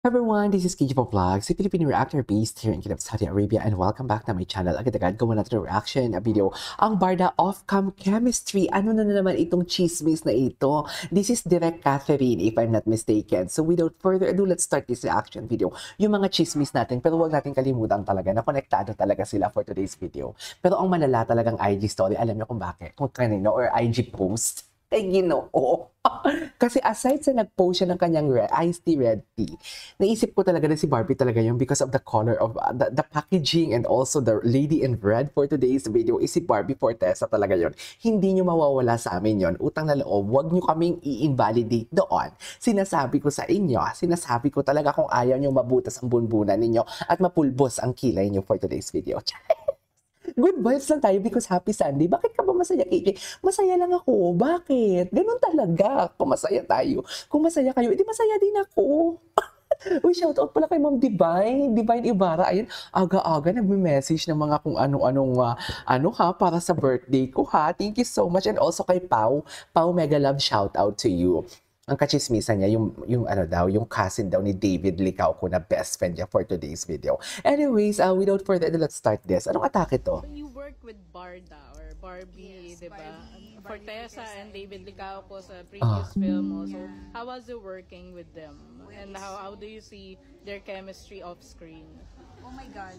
Everyone, this is KJ Vlogs, a Filipino reactor based here in Kingdom of Saudi Arabia, and welcome back to my channel. Agad-agad gawa natin ng reaction video. Ang Barda Off-Cam Chemistry. Ano na naman itong chismis na ito? This is Direct Catherine, if I'm not mistaken. So without further ado, let's start this reaction video. Yung mga chismis natin, pero huwag natin kalimutan talaga na konektado talaga sila for today's video. Pero ang malala talagang IG story, alam niyo kung bakit? Kung kanino, or IG post. Ginoo. Kasi aside sa nag-post siya ng kanyang iced tea, red tea, naisip ko talaga na si Barbie talaga yun because of the color of the packaging and also the lady in red for today's video is si Barbie Fortesa talaga yun. Hindi nyo mawawala sa amin yun. Utang na loob, wag nyo kaming i-invalidate doon. Sinasabi ko sa inyo, sinasabi ko talaga kung ayaw nyo mabutas ang bunbunan ninyo at mapulbos ang kilay nyo for today's video. Good vibes lang tayo because happy Sunday. Bakit ka ba masaya, KK? Masaya lang ako. Bakit? Ganun talaga. Kung masaya tayo. Kung masaya kayo, edi masaya din ako. Uy, shoutout pala kay Ma'am Divine Ibarra. Ayun, aga-aga nagme-message ng mga kung ano-anong para sa birthday ko ha. Thank you so much. And also kay Pau Mega Love, shoutout to you. Ang kachismisan niya, yung cousin daw ni David Licao ko na best friend niya for today's video. Anyways, without further ado, let's start this. Anong atake to? When you work with Barda or Barbie, yes, diba? Fortesa and David Licao ko sa previous film also. Yeah. How was it working with them? And how do you see their chemistry off screen? Oh my God.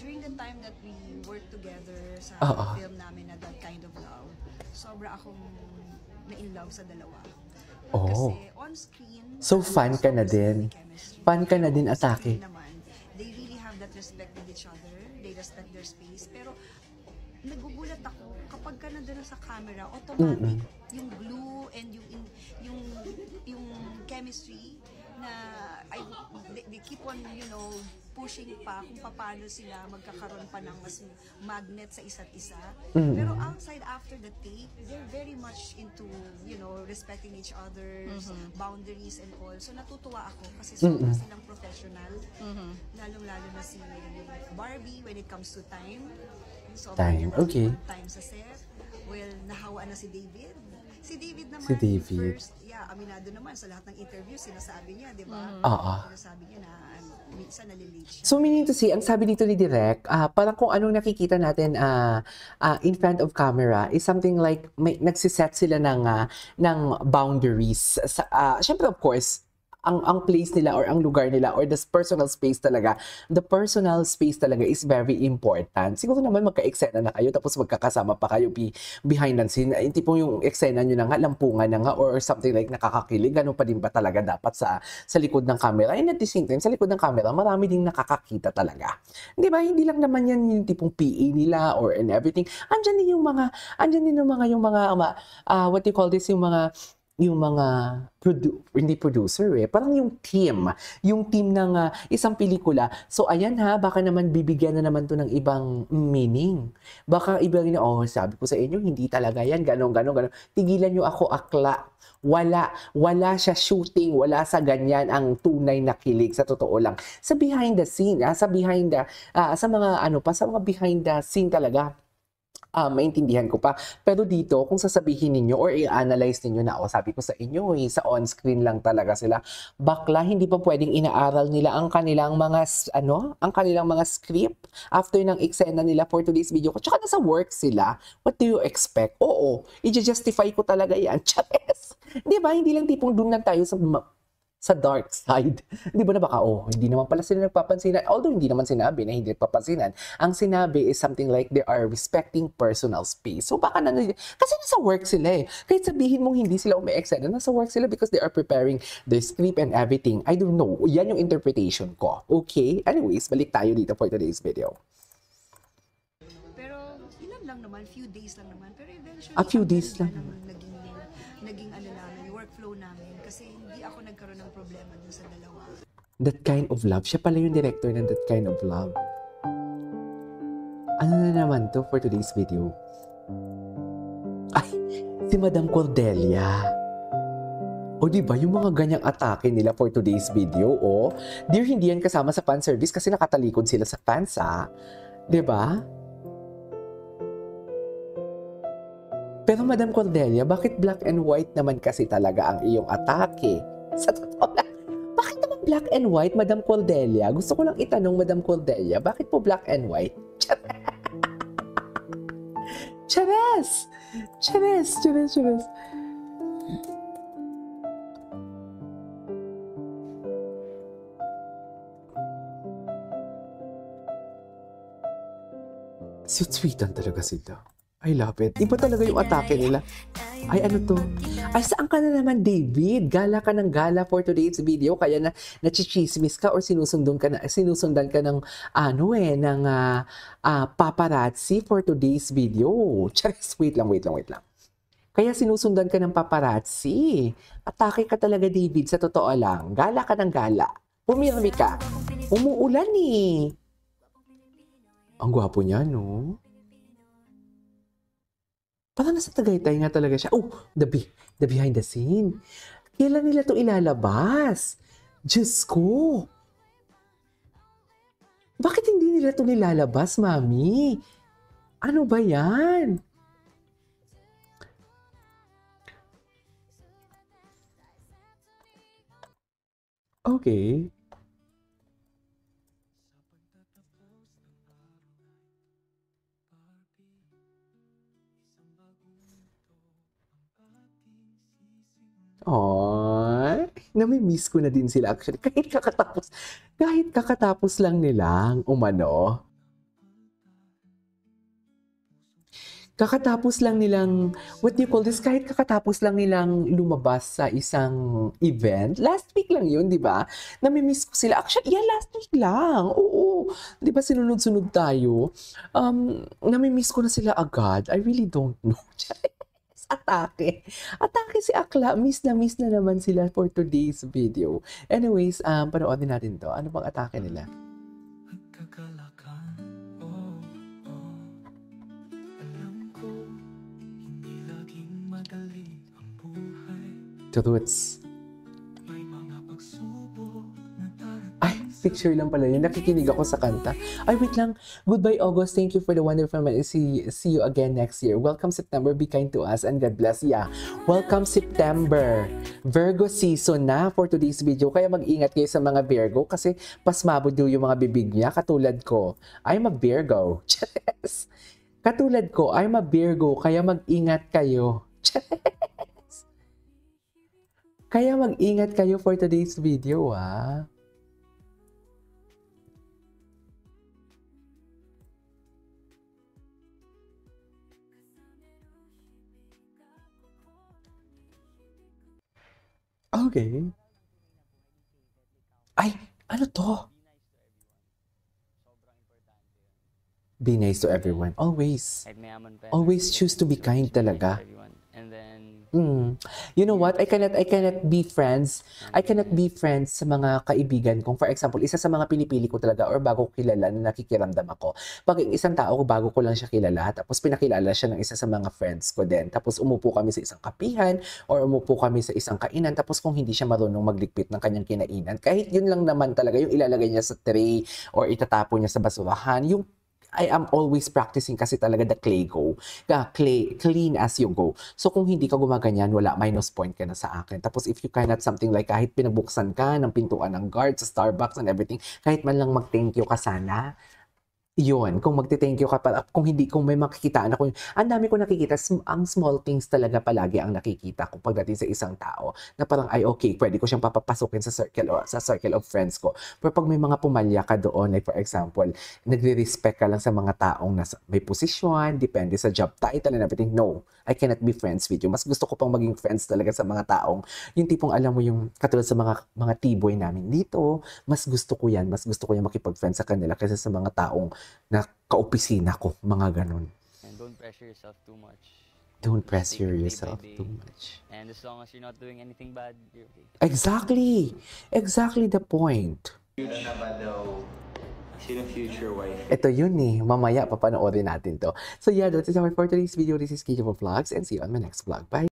During the time that we worked together sa film namin na That Kind of Love, sobra akong na-in-love sa dalawa. Oh. Kasi on screen, so fan ka na din. Fan ka na din, atake. They really have that respect with each other. They respect their space. Pero nagugulat ako kapag ka nandun sa camera, automatic yung glue and yung chemistry na they keep on, pushing pa kung paano sila magkakaroon pa ng mas magnet sa isa't isa. Pero outside, after the take, they're very much into, respecting each other's boundaries and all. So natutuwa ako kasi sobrang silang professional. Lalong-lalo na si Barbie when it comes to time. Time, okay. Time sa set. Well, nahawa na si David. Si David naman, first, aminado naman sa lahat ng interview, sinasabi niya, di ba? Sinasabi niya na minsan nalilate siya. So meaning to say, ang sabi dito ni Direk, parang kung anong nakikita natin in front of camera is something like nagsiset sila ng boundaries. Syempre of course, ang place nila or ang lugar nila or the personal space talaga is very important. Siguro naman magka-eksena na kayo tapos magkakasama pa kayo behind the scene. Tipong yung eksena nyo na nga, lampungan na nga or something like nakakakilig. Ganun pa din ba talaga dapat sa likod ng camera? And at the same time, sa likod ng camera, marami ding nakakakita talaga. Di ba? Hindi lang naman yan yung tipong PA nila or and everything. Andyan din yung mga what do you call this, yung mga hindi producer parang yung team ng isang pelikula. So ayan ha, baka naman bibigyan na naman to ng ibang meaning. Baka ibigay na, sabi ko sa inyo, hindi talaga yan, ganon. Tigilan nyo ako, akla. Wala siya shooting, wala sa ganyan ang tunay na kilig, sa totoo lang. Sa behind the scene, sa mga behind the scene talaga. Maintindihan ko pa. Pero dito, kung sasabihin ninyo or i-analyze ninyo na, sabi ko sa inyo, sa on-screen lang talaga sila. Bakla, hindi pa pwedeng inaaral nila ang kanilang mga, script after ng eksena nila for today's video. Tsaka nasa work sila. What do you expect? I-justify ko talaga yan. Chares! Di ba? Hindi lang tipong doon lang tayo sa dark side. Di ba na baka, hindi naman pala sila nagpapansinan. Although hindi naman sinabi na hindi nagpapansinan. Ang sinabi is something like they are respecting personal space. So baka kasi nasa work sila Kahit sabihin mong hindi sila umi-extend, nasa work sila because they are preparing the script and everything. I don't know. Yan yung interpretation ko. Okay? Anyways, balik tayo dito for today's video. Pero ilan lang naman, few days lang naman. Pero eventually, a few days lang naging namin, workflow namin. Kasi hindi ako nagkaroon ng problema dun sa dalawa. That Kind of Love. Siya pala yung director ng That Kind of Love. Ano na naman to for today's video? Ay, si Madam Cordelia. Diba, yung mga ganyang atake nila for today's video, Dear, hindi yan kasama sa fan service kasi nakatalikod sila sa fans, Diba? Pero Madam Cordelia, bakit black and white naman kasi talaga ang iyong atake? Sa totoo lang, bakit naman black and white, Madam Cordelia? Gusto ko lang itanong, Madam Cordelia, bakit po black and white? Chares! Chares! Chares! Chares! Sweet-sweetan talaga sila. I love it. Iba talaga yung atake nila. Ay, ano to? Ay, saan ka na naman, David? Gala ka ng gala for today's video, kaya na nachichismis ka or sinusundan ka ng paparazzi for today's video. Charis, wait lang. Kaya sinusundan ka ng paparazzi. Atake ka talaga, David, sa totoo lang. Gala ka ng gala. Pumirmi ka. Umuulan eh. Ang gwapo niya, no? Parang nasa Tagaytay nga talaga siya. Oh, the behind the scene. Kailan nila to ilalabas? Diyos ko. Bakit hindi nila to nilalabas, Mami? Ano ba yan? Okay. Ay, nami-miss ko na din sila actually. Kahit kakatapos lang nilang umano. Kakatapos lang nilang, what do you call this? Kahit kakatapos lang nilang lumabas sa isang event. Last week lang yun, di ba? Nami-miss ko sila. Actually, yeah, last week lang. Oo. Di ba sinunod-sunod tayo? Nami-miss ko na sila agad. I really don't know. Atake si Akla. Miss na naman sila for today's video. Anyways, panoodin natin to. Ano bang atake nila? Truths. Ay, picture lang pala yun. Nakikinig ako sa kanta. Ay, wait lang. Goodbye, August. Thank you for the wonderful month. See you again next year. Welcome, September. Be kind to us and God bless. Yeah. Welcome, September. Virgo season na for today's video. Kaya mag-ingat kayo sa mga Virgo kasi pasmabo daw yung mga bibig niya. Katulad ko. I'm a Virgo. Yes. Katulad ko. I'm a Virgo. Kaya mag-ingat kayo. Yes. Kaya mag-ingat kayo for today's video, ha? Okay. Ay, ano to? Be nice to everyone. Always. Always choose to be kind talaga. You know what? I cannot be friends. I cannot be friends sa mga kaibigan kung for example, isa sa mga pinipili ko talaga or bago ko kilala na nakikiramdam ako. Pag isang tao ko bago ko lang siya kilala, tapos pinakilala siya ng isa sa mga friends ko din. Tapos umupo kami sa isang kapihan or umupo kami sa isang kainan. Tapos kung hindi siya marunong magligpit ng kanyang kinainan, kahit yun lang naman talaga yung ilalagay niya sa tray or itatapon niya sa basurahan, yung I am always practicing kasi talaga the clay go. Clean as you go. So kung hindi ka gumaganyan, wala, minus point ka na sa akin. Tapos if you cannot something like kahit pinabuksan ka ng pintuan ng guard sa Starbucks and everything, kahit man lang mag-thank you ka sana, yun, kung magte-thank you ka pa, kung may makikitaan ako, ang dami ko nakikita, ang small things talaga palagi ang nakikita ko pagdating sa isang tao, na parang, ay okay, pwede ko siyang papapasukin sa circle of friends ko. Pero pag may mga pumalya ka doon, like for example, nagre-respect ka lang sa mga taong nasa, may posisyon, depende sa job title and everything, no, I cannot be friends with you. Mas gusto ko pang maging friends talaga sa mga taong, yung tipong alam mo yung, katulad sa mga T-boy namin dito, mas gusto ko yan makipag-friends sa kanila kaysa sa mga taong na kaopisina ko, mga ganun. And don't pressure yourself too much. Don't pressure yourself too much. And as long as you're not doing anything bad, you're okay. Exactly! Exactly the point. Sino future wife? Ito yun eh. Mamaya papanoorin natin to. So yeah, that's it for today's video. This is KJ Vlogs and see you on my next vlog. Bye!